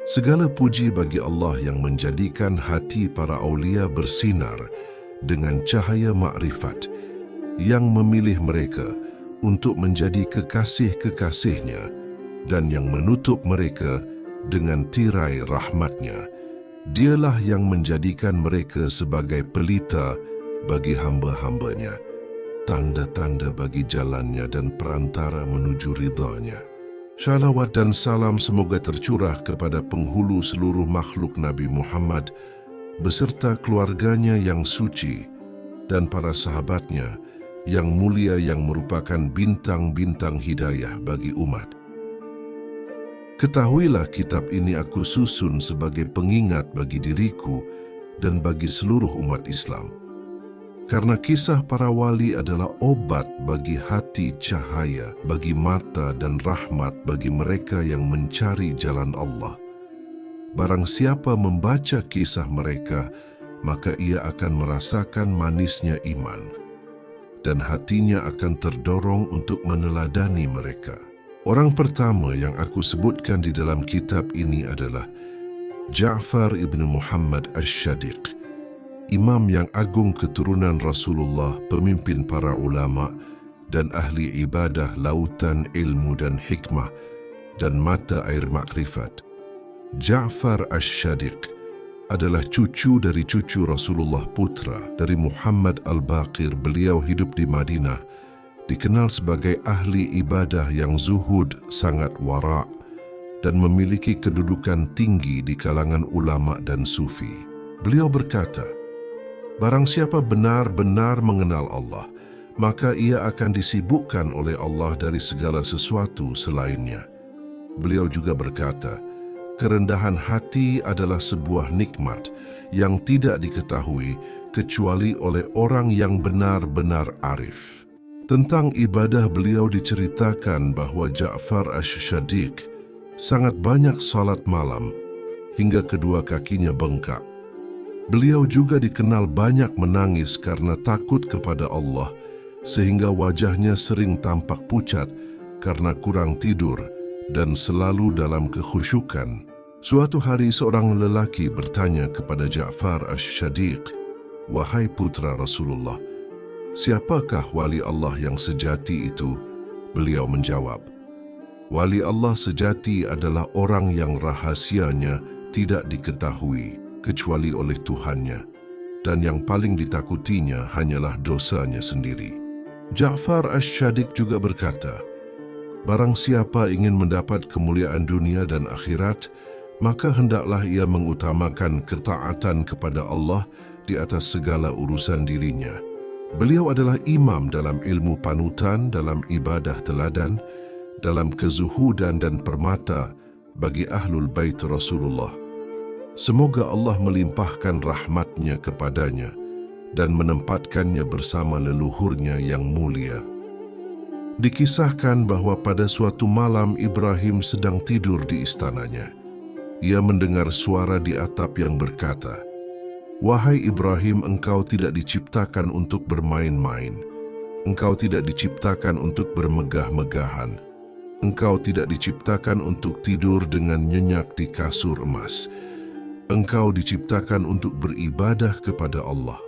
Segala puji bagi Allah yang menjadikan hati para aulia bersinar dengan cahaya makrifat, yang memilih mereka untuk menjadi kekasih-kekasihnya dan yang menutup mereka dengan tirai rahmatnya. Dialah yang menjadikan mereka sebagai pelita bagi hamba-hambanya, tanda-tanda bagi jalannya dan perantara menuju ridhanya. Shalawat dan salam semoga tercurah kepada penghulu seluruh makhluk Nabi Muhammad beserta keluarganya yang suci dan para sahabatnya yang mulia yang merupakan bintang-bintang hidayah bagi umat. Ketahuilah kitab ini aku susun sebagai pengingat bagi diriku dan bagi seluruh umat Islam. Karena kisah para wali adalah obat bagi hati, cahaya bagi mata dan rahmat bagi mereka yang mencari jalan Allah. Barang siapa membaca kisah mereka, maka ia akan merasakan manisnya iman, dan hatinya akan terdorong untuk meneladani mereka. Orang pertama yang aku sebutkan di dalam kitab ini adalah Ja'far ibn Muhammad Ash-Shadiq, imam yang agung keturunan Rasulullah, pemimpin para ulama dan ahli ibadah, lautan ilmu dan hikmah dan mata air makrifat. Ja'far Ash-Shadiq adalah cucu dari cucu Rasulullah, putra dari Muhammad Al-Baqir. Beliau hidup di Madinah, dikenal sebagai ahli ibadah yang zuhud, sangat wara' dan memiliki kedudukan tinggi di kalangan ulama dan sufi. Beliau berkata, barang siapa benar-benar mengenal Allah, maka ia akan disibukkan oleh Allah dari segala sesuatu selainnya. Beliau juga berkata, kerendahan hati adalah sebuah nikmat yang tidak diketahui kecuali oleh orang yang benar-benar arif. Tentang ibadah beliau diceritakan bahwa Ja'far Ash-Shadiq sangat banyak salat malam hingga kedua kakinya bengkak. Beliau juga dikenal banyak menangis karena takut kepada Allah, sehingga wajahnya sering tampak pucat karena kurang tidur dan selalu dalam kekhusyukan. Suatu hari seorang lelaki bertanya kepada Ja'far Ash-Shadiq, "Wahai putra Rasulullah, siapakah wali Allah yang sejati itu?" Beliau menjawab, "Wali Allah sejati adalah orang yang rahasianya tidak diketahui kecuali oleh Tuhannya, dan yang paling ditakutinya hanyalah dosanya sendiri." Ja'far Ash-Shadiq juga berkata, barang siapa ingin mendapat kemuliaan dunia dan akhirat, maka hendaklah ia mengutamakan ketaatan kepada Allah di atas segala urusan dirinya. Beliau adalah imam dalam ilmu panutan, dalam ibadah teladan, dalam kezuhudan dan permata bagi ahlul bait Rasulullah. Semoga Allah melimpahkan rahmatnya kepadanya dan menempatkannya bersama leluhurnya yang mulia. Dikisahkan bahwa pada suatu malam Ibrahim sedang tidur di istananya. Ia mendengar suara di atap yang berkata, "Wahai Ibrahim, engkau tidak diciptakan untuk bermain-main. Engkau tidak diciptakan untuk bermegah-megahan. Engkau tidak diciptakan untuk tidur dengan nyenyak di kasur emas. Engkau diciptakan untuk beribadah kepada Allah."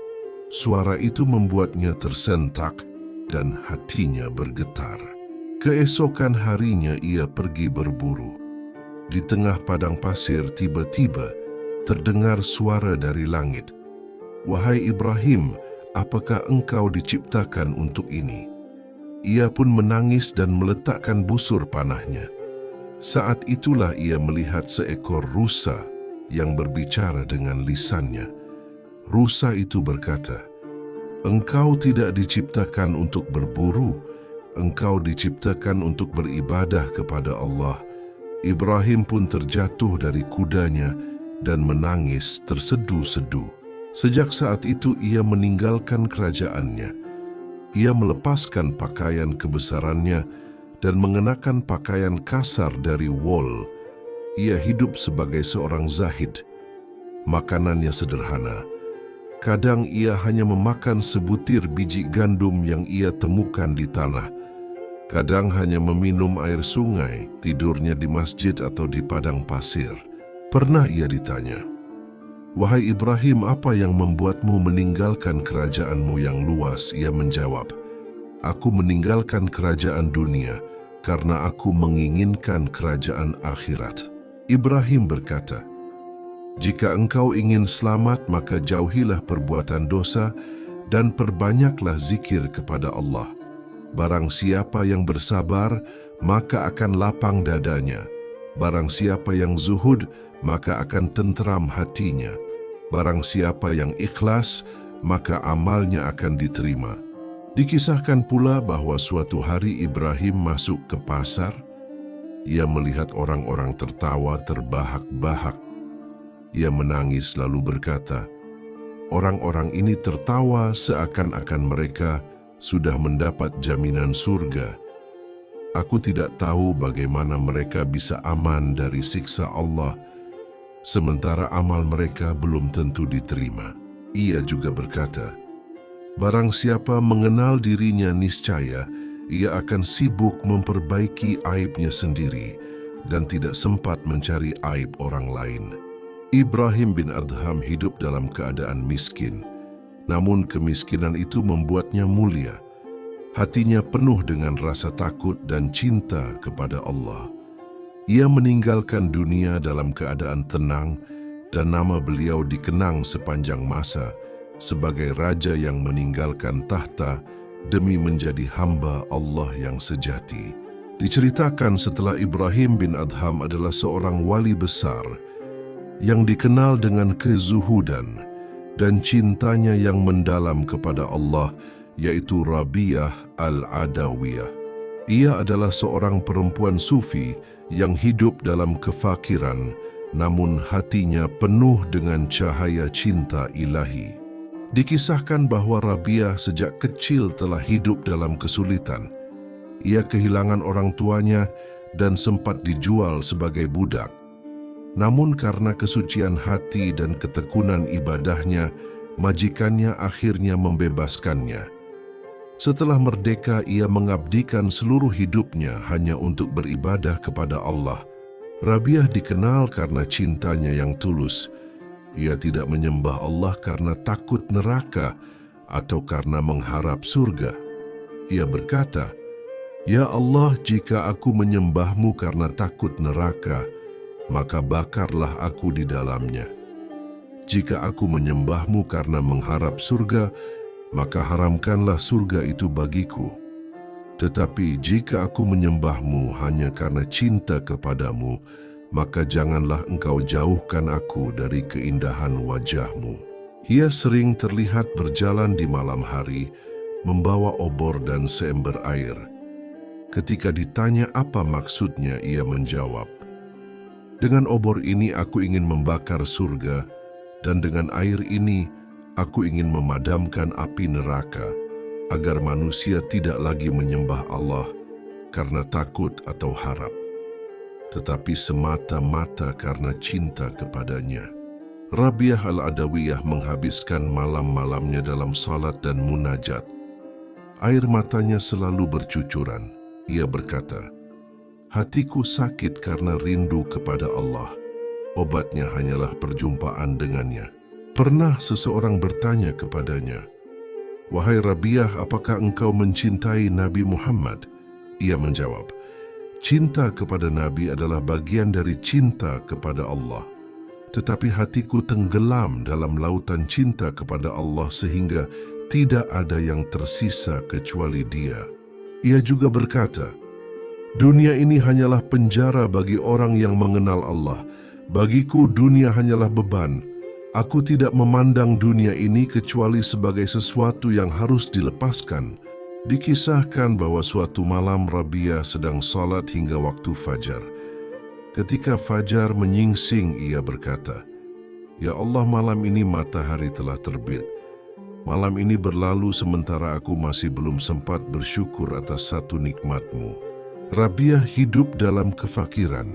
Suara itu membuatnya tersentak dan hatinya bergetar. Keesokan harinya ia pergi berburu. Di tengah padang pasir tiba-tiba terdengar suara dari langit, "Wahai Ibrahim, apakah engkau diciptakan untuk ini?" Ia pun menangis dan meletakkan busur panahnya. Saat itulah ia melihat seekor rusa yang berbicara dengan lisannya. Rusa itu berkata, "Engkau tidak diciptakan untuk berburu, engkau diciptakan untuk beribadah kepada Allah." Ibrahim pun terjatuh dari kudanya dan menangis tersedu-sedu. Sejak saat itu ia meninggalkan kerajaannya. Ia melepaskan pakaian kebesarannya dan mengenakan pakaian kasar dari wol. Ia hidup sebagai seorang zahid. Makanannya sederhana. Kadang ia hanya memakan sebutir biji gandum yang ia temukan di tanah. Kadang hanya meminum air sungai, tidurnya di masjid atau di padang pasir. Pernah ia ditanya, "Wahai Ibrahim, apa yang membuatmu meninggalkan kerajaanmu yang luas?" Ia menjawab, "Aku meninggalkan kerajaan dunia karena aku menginginkan kerajaan akhirat." Ibrahim berkata, "Jika engkau ingin selamat, maka jauhilah perbuatan dosa dan perbanyaklah zikir kepada Allah. Barang siapa yang bersabar, maka akan lapang dadanya. Barang siapa yang zuhud, maka akan tenteram hatinya. Barang siapa yang ikhlas, maka amalnya akan diterima." Dikisahkan pula bahwa suatu hari Ibrahim masuk ke pasar. Ia melihat orang-orang tertawa terbahak-bahak. Ia menangis lalu berkata, "Orang-orang ini tertawa seakan-akan mereka sudah mendapat jaminan surga. Aku tidak tahu bagaimana mereka bisa aman dari siksa Allah, sementara amal mereka belum tentu diterima." Ia juga berkata, "Barang siapa mengenal dirinya niscaya, ia akan sibuk memperbaiki aibnya sendiri dan tidak sempat mencari aib orang lain." Ibrahim bin Adham hidup dalam keadaan miskin, namun kemiskinan itu membuatnya mulia. Hatinya penuh dengan rasa takut dan cinta kepada Allah. Ia meninggalkan dunia dalam keadaan tenang dan nama beliau dikenang sepanjang masa sebagai raja yang meninggalkan tahta demi menjadi hamba Allah yang sejati. Diceritakan setelah Ibrahim bin Adham adalah seorang wali besar yang dikenal dengan kezuhudan dan cintanya yang mendalam kepada Allah, yaitu Rabiah al-Adawiyah. Ia adalah seorang perempuan sufi yang hidup dalam kefakiran, namun hatinya penuh dengan cahaya cinta ilahi. Dikisahkan bahwa Rabiah sejak kecil telah hidup dalam kesulitan. Ia kehilangan orang tuanya dan sempat dijual sebagai budak. Namun karena kesucian hati dan ketekunan ibadahnya, majikannya akhirnya membebaskannya. Setelah merdeka, ia mengabdikan seluruh hidupnya hanya untuk beribadah kepada Allah. Rabiah dikenal karena cintanya yang tulus. Ia tidak menyembah Allah karena takut neraka atau karena mengharap surga. Ia berkata, "Ya Allah, jika aku menyembahmu karena takut neraka, maka bakarlah aku di dalamnya. Jika aku menyembahmu karena mengharap surga, maka haramkanlah surga itu bagiku. Tetapi jika aku menyembahmu hanya karena cinta kepadamu, maka janganlah engkau jauhkan aku dari keindahan wajahmu." Ia sering terlihat berjalan di malam hari, membawa obor dan seember air. Ketika ditanya apa maksudnya, ia menjawab, "Dengan obor ini aku ingin membakar surga, dan dengan air ini aku ingin memadamkan api neraka, agar manusia tidak lagi menyembah Allah karena takut atau harap, tetapi semata-mata karena cinta kepadanya." Rabiah al-Adawiyah menghabiskan malam-malamnya dalam salat dan munajat. Air matanya selalu bercucuran. Ia berkata, "Hatiku sakit karena rindu kepada Allah. Obatnya hanyalah perjumpaan dengannya." Pernah seseorang bertanya kepadanya, "Wahai Rabiah, apakah engkau mencintai Nabi Muhammad?" Ia menjawab, "Cinta kepada Nabi adalah bagian dari cinta kepada Allah. Tetapi hatiku tenggelam dalam lautan cinta kepada Allah sehingga tidak ada yang tersisa kecuali Dia." Ia juga berkata, "Dunia ini hanyalah penjara bagi orang yang mengenal Allah. Bagiku dunia hanyalah beban. Aku tidak memandang dunia ini kecuali sebagai sesuatu yang harus dilepaskan." Dikisahkan bahwa suatu malam Rabiah sedang salat hingga waktu fajar. Ketika fajar menyingsing, ia berkata, "Ya Allah, malam ini matahari telah terbit. Malam ini berlalu sementara aku masih belum sempat bersyukur atas satu nikmat-Mu." Rabiah hidup dalam kefakiran,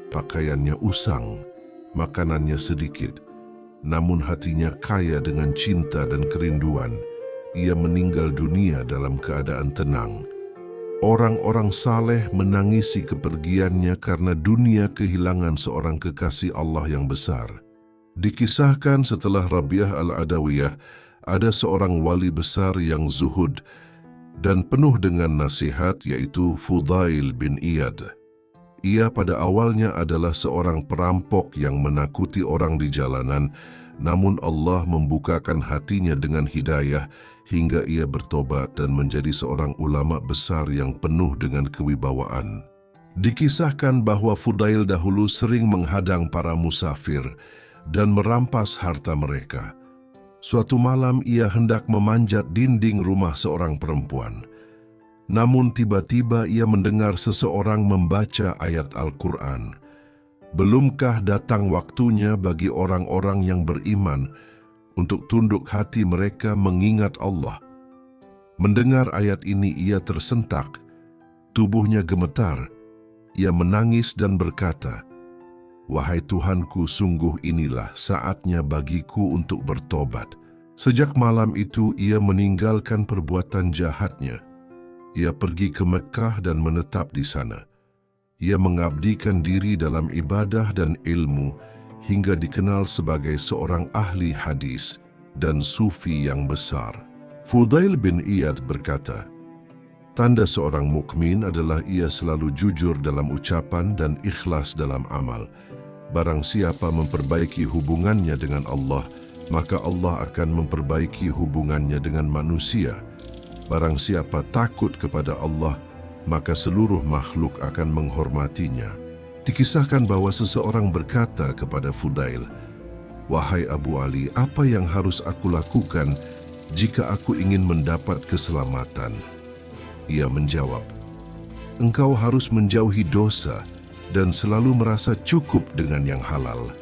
pakaiannya usang, makanannya sedikit, namun hatinya kaya dengan cinta dan kerinduan. Ia meninggal dunia dalam keadaan tenang. Orang-orang saleh menangisi kepergiannya karena dunia kehilangan seorang kekasih Allah yang besar. Dikisahkan setelah Rabi'ah al-Adawiyah, ada seorang wali besar yang zuhud dan penuh dengan nasihat, yaitu Fudail bin Iyad. Ia pada awalnya adalah seorang perampok yang menakuti orang di jalanan, namun Allah membukakan hatinya dengan hidayah hingga ia bertobat dan menjadi seorang ulama besar yang penuh dengan kewibawaan. Dikisahkan bahwa Fudail dahulu sering menghadang para musafir dan merampas harta mereka. Suatu malam ia hendak memanjat dinding rumah seorang perempuan. Namun tiba-tiba ia mendengar seseorang membaca ayat Al-Quran. Belumkah datang waktunya bagi orang-orang yang beriman untuk tunduk hati mereka mengingat Allah? Mendengar ayat ini ia tersentak, tubuhnya gemetar, ia menangis dan berkata, "Wahai Tuhanku, sungguh inilah saatnya bagiku untuk bertobat." Sejak malam itu ia meninggalkan perbuatan jahatnya. Ia pergi ke Mekah dan menetap di sana. Ia mengabdikan diri dalam ibadah dan ilmu hingga dikenal sebagai seorang ahli hadis dan sufi yang besar. Fudail bin Iyad berkata, "Tanda seorang mukmin adalah ia selalu jujur dalam ucapan dan ikhlas dalam amal. Barang siapa memperbaiki hubungannya dengan Allah, maka Allah akan memperbaiki hubungannya dengan manusia. Barang siapa takut kepada Allah, maka seluruh makhluk akan menghormatinya." Dikisahkan bahwa seseorang berkata kepada Fudail, "Wahai Abu Ali, apa yang harus aku lakukan jika aku ingin mendapat keselamatan?" Ia menjawab, "Engkau harus menjauhi dosa dan selalu merasa cukup dengan yang halal.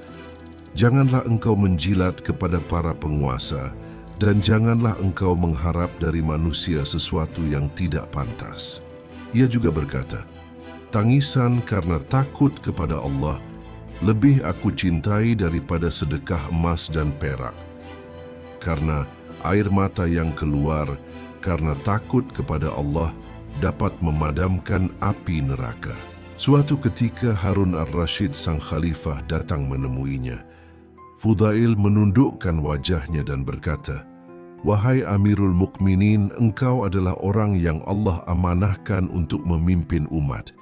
Janganlah engkau menjilat kepada para penguasa, dan janganlah engkau mengharap dari manusia sesuatu yang tidak pantas." Ia juga berkata, "Tangisan karena takut kepada Allah lebih aku cintai daripada sedekah emas dan perak. Karena air mata yang keluar karena takut kepada Allah dapat memadamkan api neraka." Suatu ketika Harun ar-Rasyid sang khalifah datang menemuinya. Fudail menundukkan wajahnya dan berkata, "Wahai Amirul Mukminin, engkau adalah orang yang Allah amanahkan untuk memimpin umat.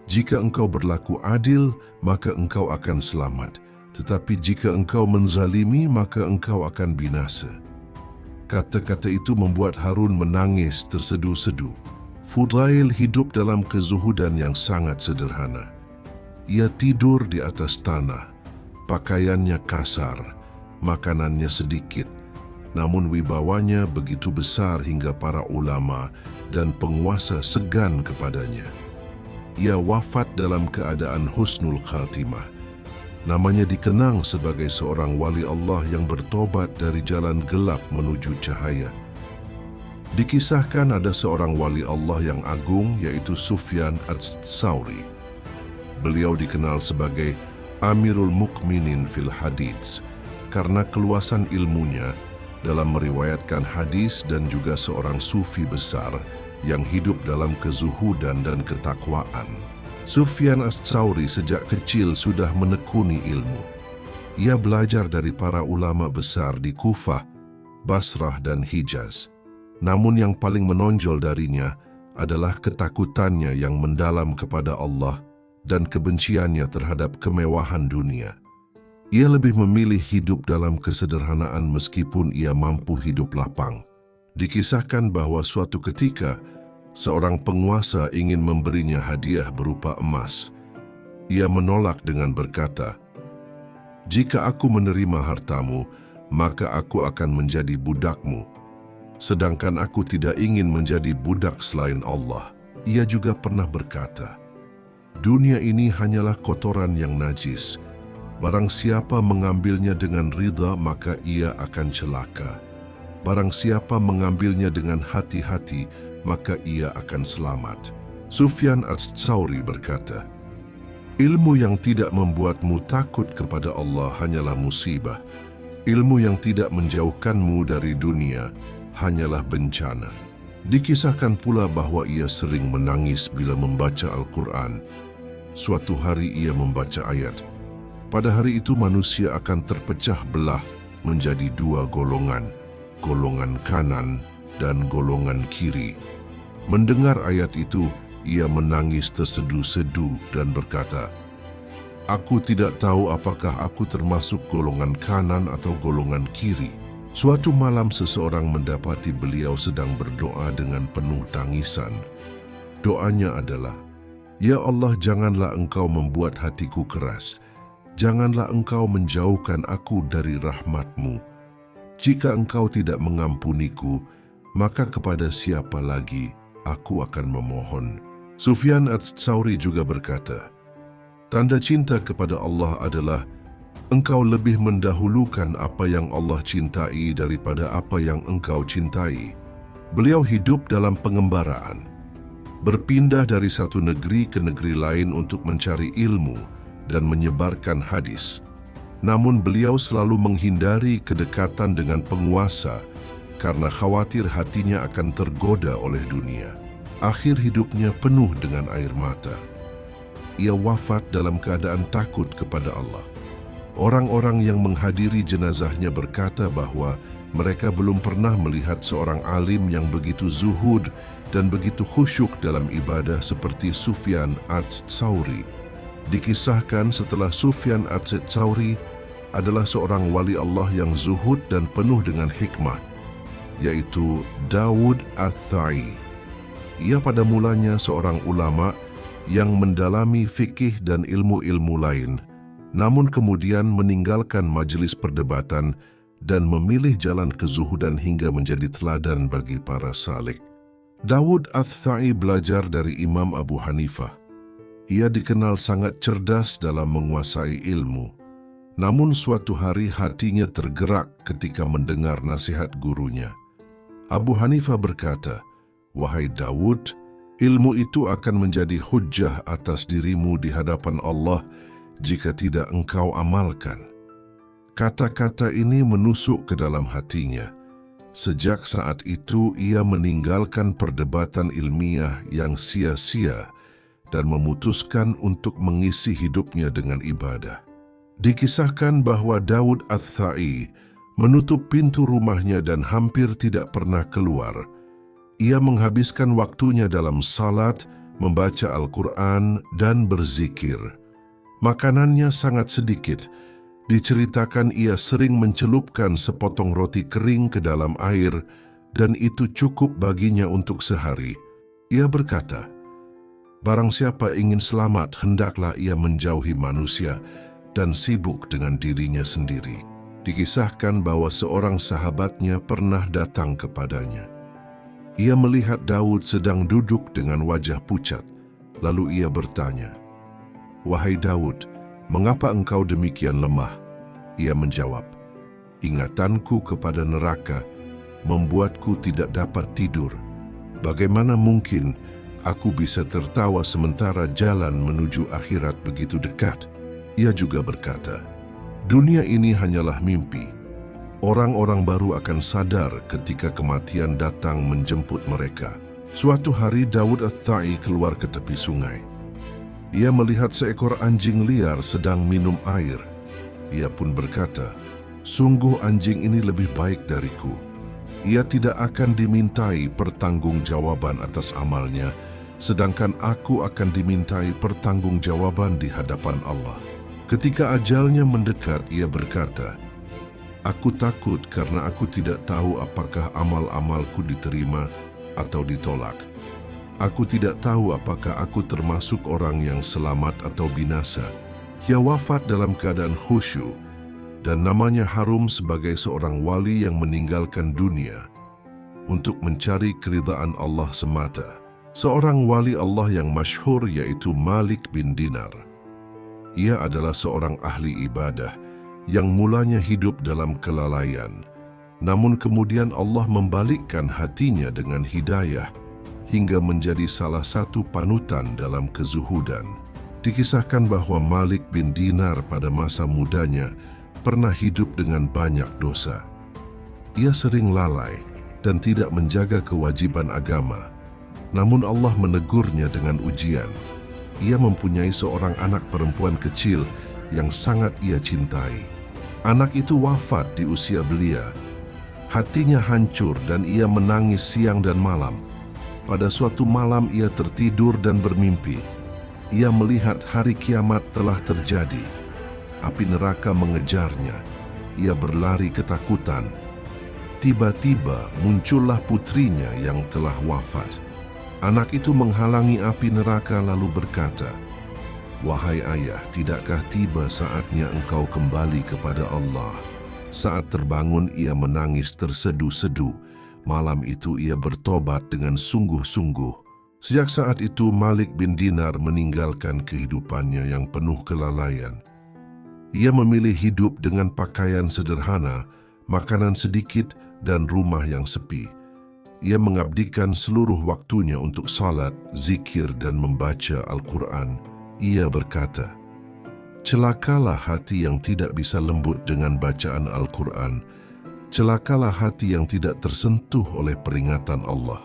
Jika engkau berlaku adil, maka engkau akan selamat. Tetapi jika engkau menzalimi, maka engkau akan binasa." Kata-kata itu membuat Harun menangis tersedu-sedu. Fudail hidup dalam kezuhudan yang sangat sederhana. Ia tidur di atas tanah, pakaiannya kasar, makanannya sedikit, namun wibawanya begitu besar hingga para ulama dan penguasa segan kepadanya. Ia wafat dalam keadaan husnul khatimah. Namanya dikenang sebagai seorang wali Allah yang bertobat dari jalan gelap menuju cahaya. Dikisahkan ada seorang wali Allah yang agung, yaitu Sufyan ats-Tsauri. Beliau dikenal sebagai Amirul Mukminin fil Hadits karena keluasan ilmunya dalam meriwayatkan hadis dan juga seorang sufi besar yang hidup dalam kezuhudan dan ketakwaan. Sufyan ats-Tsauri sejak kecil sudah menekuni ilmu. Ia belajar dari para ulama besar di Kufah, Basrah, dan Hijaz. Namun yang paling menonjol darinya adalah ketakutannya yang mendalam kepada Allah dan kebenciannya terhadap kemewahan dunia. Ia lebih memilih hidup dalam kesederhanaan meskipun ia mampu hidup lapang. Dikisahkan bahwa suatu ketika seorang penguasa ingin memberinya hadiah berupa emas. Ia menolak dengan berkata, "Jika aku menerima hartamu, maka aku akan menjadi budakmu. Sedangkan aku tidak ingin menjadi budak selain Allah." Ia juga pernah berkata, "Dunia ini hanyalah kotoran yang najis. Barang siapa mengambilnya dengan ridha, maka ia akan celaka. Barang siapa mengambilnya dengan hati-hati, maka ia akan selamat." Sufyan ats-Tsauri berkata, "Ilmu yang tidak membuatmu takut kepada Allah hanyalah musibah. Ilmu yang tidak menjauhkanmu dari dunia hanyalah bencana." Dikisahkan pula bahwa ia sering menangis bila membaca Al-Quran. Suatu hari ia membaca ayat, pada hari itu manusia akan terpecah belah menjadi dua golongan, golongan kanan dan golongan kiri. Mendengar ayat itu, ia menangis tersedu-sedu dan berkata, "Aku tidak tahu apakah aku termasuk golongan kanan atau golongan kiri." Suatu malam seseorang mendapati beliau sedang berdoa dengan penuh tangisan. Doanya adalah, "Ya Allah, janganlah Engkau membuat hatiku keras. Janganlah Engkau menjauhkan aku dari rahmat-Mu. Jika Engkau tidak mengampuniku, maka kepada siapa lagi aku akan memohon?" Sufyan Ats-Tsauri juga berkata, "Tanda cinta kepada Allah adalah engkau lebih mendahulukan apa yang Allah cintai daripada apa yang engkau cintai." Beliau hidup dalam pengembaraan, berpindah dari satu negeri ke negeri lain untuk mencari ilmu dan menyebarkan hadis. Namun beliau selalu menghindari kedekatan dengan penguasa karena khawatir hatinya akan tergoda oleh dunia. Akhir hidupnya penuh dengan air mata. Ia wafat dalam keadaan takut kepada Allah. Orang-orang yang menghadiri jenazahnya berkata bahwa mereka belum pernah melihat seorang alim yang begitu zuhud dan begitu khusyuk dalam ibadah seperti Sufyan Ats-Tsauri. Dikisahkan setelah Sufyan Ats-Tsauri adalah seorang wali Allah yang zuhud dan penuh dengan hikmah, yaitu Dawud Ats-Tsa'i. Ia pada mulanya seorang ulama yang mendalami fikih dan ilmu-ilmu lain, namun kemudian meninggalkan majelis perdebatan dan memilih jalan kezuhudan hingga menjadi teladan bagi para salik. Dawud Ats-Tsa'i belajar dari Imam Abu Hanifah. Ia dikenal sangat cerdas dalam menguasai ilmu. Namun suatu hari hatinya tergerak ketika mendengar nasihat gurunya. Abu Hanifah berkata, "Wahai Dawud, ilmu itu akan menjadi hujjah atas dirimu di hadapan Allah jika tidak engkau amalkan." Kata-kata ini menusuk ke dalam hatinya. Sejak saat itu ia meninggalkan perdebatan ilmiah yang sia-sia dan memutuskan untuk mengisi hidupnya dengan ibadah. Dikisahkan bahwa Dawud Ats-Tsa'i menutup pintu rumahnya dan hampir tidak pernah keluar. Ia menghabiskan waktunya dalam salat, membaca Al-Quran, dan berzikir. Makanannya sangat sedikit. Diceritakan ia sering mencelupkan sepotong roti kering ke dalam air dan itu cukup baginya untuk sehari. Ia berkata, "Barang siapa ingin selamat, hendaklah ia menjauhi manusia dan sibuk dengan dirinya sendiri." Dikisahkan bahwa seorang sahabatnya pernah datang kepadanya. Ia melihat Daud sedang duduk dengan wajah pucat, lalu ia bertanya, "Wahai Daud, mengapa engkau demikian lemah?" Ia menjawab, "Ingatanku kepada neraka membuatku tidak dapat tidur. Bagaimana mungkin aku bisa tertawa sementara jalan menuju akhirat begitu dekat?" Ia juga berkata, "Dunia ini hanyalah mimpi. Orang-orang baru akan sadar ketika kematian datang menjemput mereka." Suatu hari Dawud Ats-Tsa'i keluar ke tepi sungai. Ia melihat seekor anjing liar sedang minum air. Ia pun berkata, "Sungguh anjing ini lebih baik dariku. Ia tidak akan dimintai pertanggungjawaban atas amalnya, sedangkan aku akan dimintai pertanggungjawaban di hadapan Allah." Ketika ajalnya mendekat, ia berkata, "Aku takut karena aku tidak tahu apakah amal-amalku diterima atau ditolak. Aku tidak tahu apakah aku termasuk orang yang selamat atau binasa." Ia wafat dalam keadaan khusyuk dan namanya harum sebagai seorang wali yang meninggalkan dunia untuk mencari keridhaan Allah semata. Seorang wali Allah yang masyhur yaitu Malik bin Dinar. Ia adalah seorang ahli ibadah yang mulanya hidup dalam kelalaian, namun kemudian Allah membalikkan hatinya dengan hidayah hingga menjadi salah satu panutan dalam kezuhudan. Dikisahkan bahwa Malik bin Dinar pada masa mudanya pernah hidup dengan banyak dosa. Ia sering lalai, dan tidak menjaga kewajiban agama. Namun Allah menegurnya dengan ujian. Ia mempunyai seorang anak perempuan kecil yang sangat ia cintai. Anak itu wafat di usia belia. Hatinya hancur dan ia menangis siang dan malam. Pada suatu malam ia tertidur dan bermimpi. Ia melihat hari kiamat telah terjadi. Api neraka mengejarnya. Ia berlari ketakutan. Tiba-tiba muncullah putrinya yang telah wafat. Anak itu menghalangi api neraka lalu berkata, "Wahai ayah, tidakkah tiba saatnya engkau kembali kepada Allah?" Saat terbangun ia menangis tersedu-sedu. Malam itu ia bertobat dengan sungguh-sungguh. Sejak saat itu Malik bin Dinar meninggalkan kehidupannya yang penuh kelalaian. Ia memilih hidup dengan pakaian sederhana, makanan sedikit, dan rumah yang sepi. Ia mengabdikan seluruh waktunya untuk salat, zikir, dan membaca Al-Quran. Ia berkata, "Celakalah hati yang tidak bisa lembut dengan bacaan Al-Quran. Celakalah hati yang tidak tersentuh oleh peringatan Allah."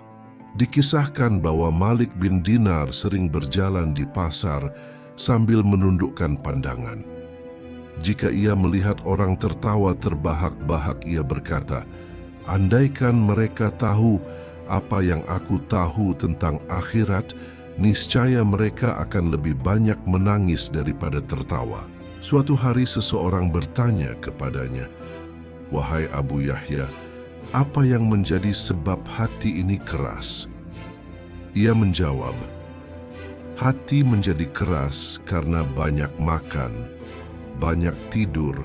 Dikisahkan bahwa Malik bin Dinar sering berjalan di pasar sambil menundukkan pandangan. Jika ia melihat orang tertawa terbahak-bahak, ia berkata, "Andaikan mereka tahu apa yang aku tahu tentang akhirat, niscaya mereka akan lebih banyak menangis daripada tertawa." Suatu hari seseorang bertanya kepadanya, "Wahai Abu Yahya, apa yang menjadi sebab hati ini keras?" Ia menjawab, "Hati menjadi keras karena banyak makan, banyak tidur,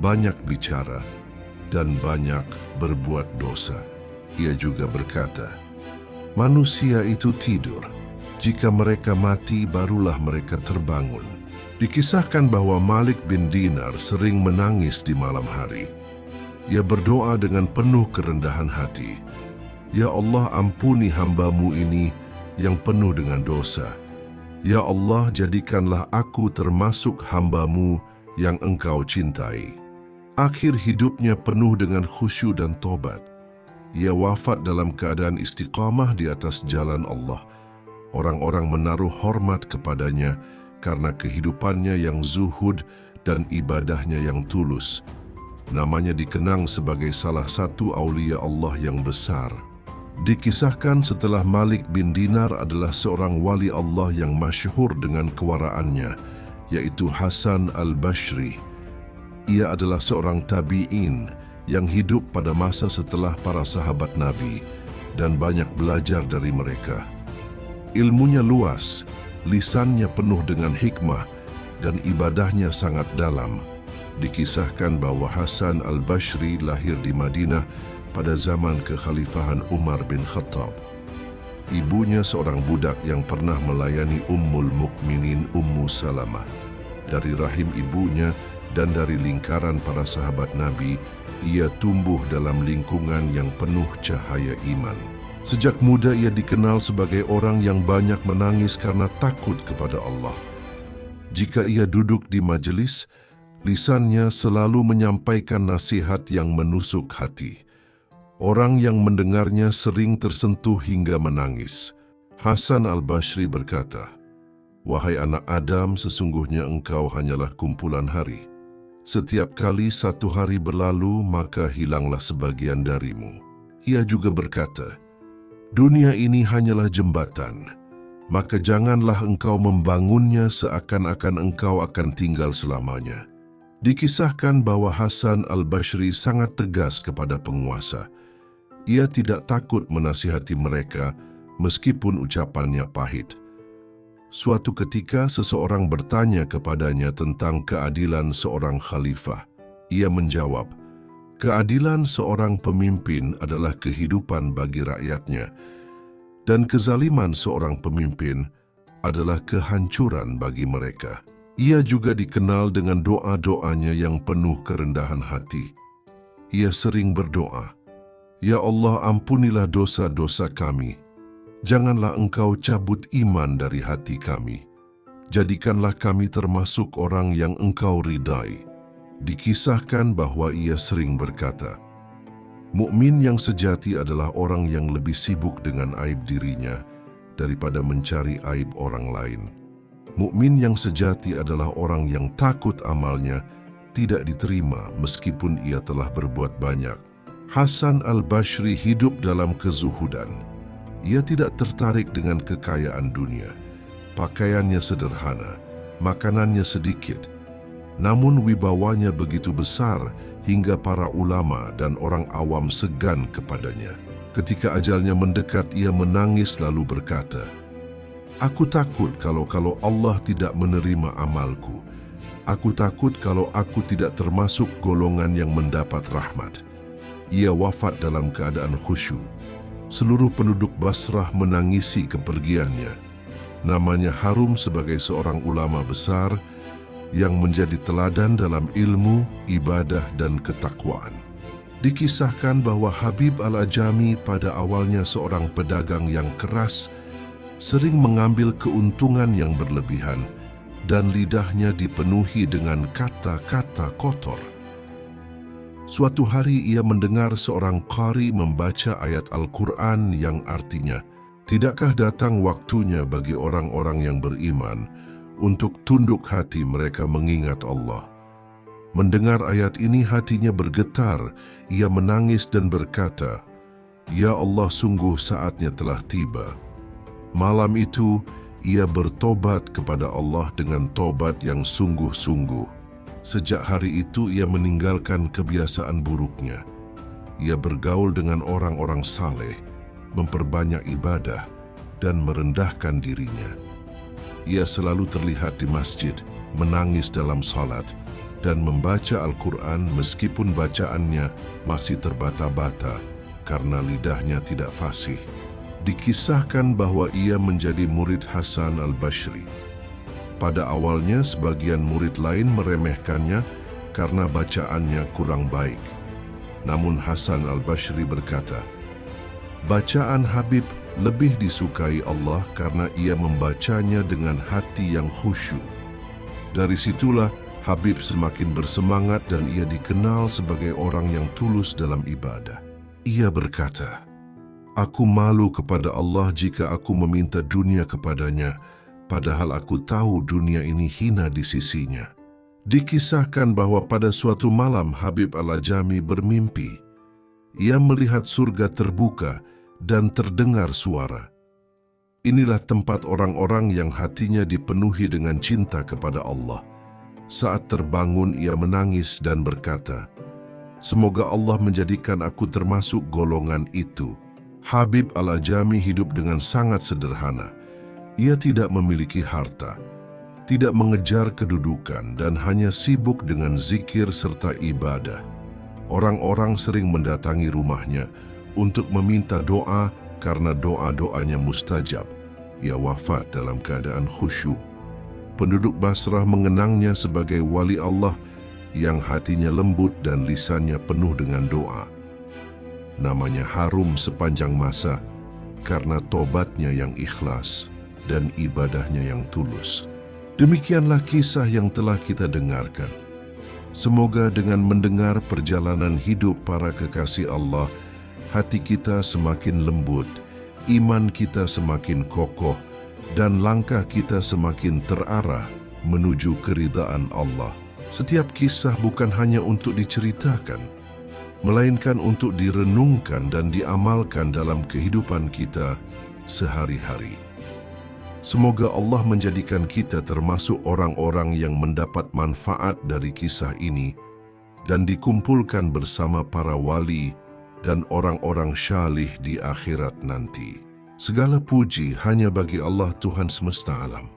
banyak bicara, dan banyak berbuat dosa." Ia juga berkata, "Manusia itu tidur. Jika mereka mati, barulah mereka terbangun." Dikisahkan bahwa Malik bin Dinar sering menangis di malam hari. Ia berdoa dengan penuh kerendahan hati, "Ya Allah, ampuni hamba-Mu ini yang penuh dengan dosa. Ya Allah, jadikanlah aku termasuk hamba-Mu yang Engkau cintai." Akhir hidupnya penuh dengan khusyuk dan tobat. Ia wafat dalam keadaan istiqamah di atas jalan Allah. Orang-orang menaruh hormat kepadanya karena kehidupannya yang zuhud dan ibadahnya yang tulus. Namanya dikenang sebagai salah satu aulia Allah yang besar. Dikisahkan setelah Malik bin Dinar adalah seorang wali Allah yang masyhur dengan kewaraannya, yaitu Hasan al-Bashri. Ia adalah seorang tabi'in yang hidup pada masa setelah para sahabat Nabi dan banyak belajar dari mereka. Ilmunya luas, lisannya penuh dengan hikmah, dan ibadahnya sangat dalam. Dikisahkan bahwa Hasan al-Bashri lahir di Madinah pada zaman kekhalifahan Umar bin Khattab. Ibunya seorang budak yang pernah melayani Ummul Mukminin Ummu Salamah. Dari rahim ibunya dan dari lingkaran para sahabat Nabi, ia tumbuh dalam lingkungan yang penuh cahaya iman. Sejak muda ia dikenal sebagai orang yang banyak menangis karena takut kepada Allah. Jika ia duduk di majelis, lisannya selalu menyampaikan nasihat yang menusuk hati. Orang yang mendengarnya sering tersentuh hingga menangis. Hasan al-Bashri berkata, "Wahai anak Adam, sesungguhnya engkau hanyalah kumpulan hari. Setiap kali satu hari berlalu, maka hilanglah sebagian darimu." Ia juga berkata, "Dunia ini hanyalah jembatan, maka janganlah engkau membangunnya seakan-akan engkau akan tinggal selamanya." Dikisahkan bahwa Hasan al-Bashri sangat tegas kepada penguasa. Ia tidak takut menasihati mereka meskipun ucapannya pahit. Suatu ketika seseorang bertanya kepadanya tentang keadilan seorang khalifah. Ia menjawab, "Keadilan seorang pemimpin adalah kehidupan bagi rakyatnya, dan kezaliman seorang pemimpin adalah kehancuran bagi mereka." Ia juga dikenal dengan doa-doanya yang penuh kerendahan hati. Ia sering berdoa, "Ya Allah, ampunilah dosa-dosa kami. Janganlah Engkau cabut iman dari hati kami. Jadikanlah kami termasuk orang yang Engkau ridai." Dikisahkan bahwa ia sering berkata, Mukmin yang sejati adalah orang yang lebih sibuk dengan aib dirinya daripada mencari aib orang lain. Mukmin yang sejati adalah orang yang takut amalnya tidak diterima meskipun ia telah berbuat banyak. Hasan al-Bashri hidup dalam kezuhudan. Ia tidak tertarik dengan kekayaan dunia. Pakaiannya sederhana, makanannya sedikit. Namun wibawanya begitu besar hingga para ulama dan orang awam segan kepadanya. Ketika ajalnya mendekat, ia menangis lalu berkata, "Aku takut kalau Allah tidak menerima amalku. Aku takut kalau aku tidak termasuk golongan yang mendapat rahmat." Ia wafat dalam keadaan khusyuk. Seluruh penduduk Basrah menangisi kepergiannya. Namanya harum sebagai seorang ulama besar yang menjadi teladan dalam ilmu, ibadah, dan ketakwaan. Dikisahkan bahwa Habib al-Ajami pada awalnya seorang pedagang yang keras, sering mengambil keuntungan yang berlebihan, dan lidahnya dipenuhi dengan kata-kata kotor. Suatu hari ia mendengar seorang qari membaca ayat Al-Quran yang artinya, "Tidakkah datang waktunya bagi orang-orang yang beriman untuk tunduk hati mereka mengingat Allah?" Mendengar ayat ini hatinya bergetar, ia menangis dan berkata, "Ya Allah, sungguh saatnya telah tiba." Malam itu, ia bertobat kepada Allah dengan tobat yang sungguh-sungguh. Sejak hari itu ia meninggalkan kebiasaan buruknya. Ia bergaul dengan orang-orang saleh, memperbanyak ibadah, dan merendahkan dirinya. Ia selalu terlihat di masjid, menangis dalam salat, dan membaca Al-Quran meskipun bacaannya masih terbata-bata karena lidahnya tidak fasih. Dikisahkan bahwa ia menjadi murid Hasan al-Bashri. Pada awalnya sebagian murid lain meremehkannya karena bacaannya kurang baik. Namun Hasan al-Bashri berkata, "Bacaan Habib lebih disukai Allah karena ia membacanya dengan hati yang khusyuk." Dari situlah Habib semakin bersemangat dan ia dikenal sebagai orang yang tulus dalam ibadah. Ia berkata, "Aku malu kepada Allah jika aku meminta dunia kepadanya, padahal aku tahu dunia ini hina di sisinya." Dikisahkan bahwa pada suatu malam Habib al-Ajami bermimpi. Ia melihat surga terbuka dan terdengar suara. Inilah tempat orang-orang yang hatinya dipenuhi dengan cinta kepada Allah. Saat terbangun ia menangis dan berkata, "Semoga Allah menjadikan aku termasuk golongan itu." Habib al-Ajami hidup dengan sangat sederhana. Ia tidak memiliki harta, tidak mengejar kedudukan, dan hanya sibuk dengan zikir serta ibadah. Orang-orang sering mendatangi rumahnya untuk meminta doa karena doa-doanya mustajab. Ia wafat dalam keadaan khusyuk. Penduduk Basrah mengenangnya sebagai wali Allah yang hatinya lembut dan lisannya penuh dengan doa. Namanya harum sepanjang masa karena tobatnya yang ikhlas dan ibadahnya yang tulus. Demikianlah kisah yang telah kita dengarkan. Semoga dengan mendengar perjalanan hidup para kekasih Allah, hati kita semakin lembut, iman kita semakin kokoh, dan langkah kita semakin terarah menuju keridaan Allah. Setiap kisah bukan hanya untuk diceritakan, melainkan untuk direnungkan dan diamalkan dalam kehidupan kita sehari-hari. Semoga Allah menjadikan kita termasuk orang-orang yang mendapat manfaat dari kisah ini dan dikumpulkan bersama para wali dan orang-orang syalih di akhirat nanti. Segala puji hanya bagi Allah Tuhan semesta alam.